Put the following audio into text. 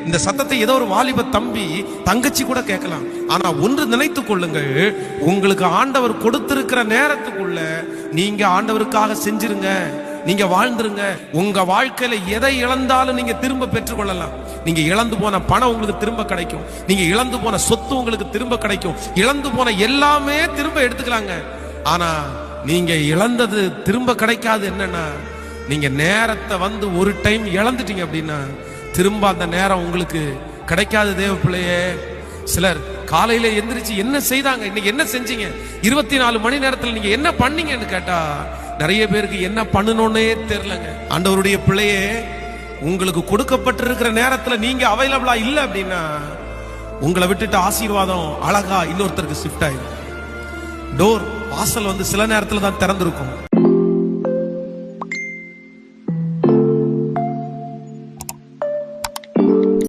இந்த சத்தத்தை ஏதோ ஒரு வாலிப தம்பி தங்கச்சி கூட கேட்கலாம். ஆனா ஒன்று நினைத்துக் கொள்ளுங்கள், உங்களுக்கு ஆண்டவர் கொடுத்திருக்கிற நேரத்துக்குள்ள நீங்க ஆண்டவருக்காக செஞ்சிருங்க, நீங்க வாழ்ந்துருங்க. உங்க வாழ்க்கையில எதை இழந்தாலும் நீங்க திரும்ப பெற்றுக்கொள்ளலாம். நீங்க இழந்து போன பணம் உங்களுக்கு திரும்ப கிடைக்கும், நீங்க இழந்து போன சொத்து உங்களுக்கு திரும்ப கிடைக்கும், இழந்து போன எல்லாமே திரும்ப எடுத்துக்கலாங்க. ஆனா நீங்க இழந்தது திரும்ப கிடைக்காது. என்னன்னா, நீங்க நேரத்தை வந்து ஒரு டைம் இழந்துட்டீங்க அப்படின்னா திரும்ப அந்த நேரம் உங்களுக்கு கிடைக்காது. தேவ பிள்ளையே, சிலர் காலையில எந்திரிச்சு என்ன செய்தாங்க, இன்னைக்கு என்ன செஞ்சீங்க, 24 மணி நேரத்தில் நீங்க என்ன பண்ணீங்கன்னு கேட்டா நிறைய பேருக்கு என்ன பண்ணணும்னே தெரியலங்க. ஆண்டவருடைய பிள்ளையே, உங்களுக்கு கொடுக்கப்பட்டிருக்கிற நேரத்துல நீங்க அவைலபிளா இல்லை அப்படின்னா உங்களை விட்டுட்டு ஆசீர்வாதம் அழகா இன்னொருத்தருக்கு ஷிஃப்ட் ஆயிடும். டோர் வாசல் வந்து சில நேரத்துல தான் திறந்திருக்கும்.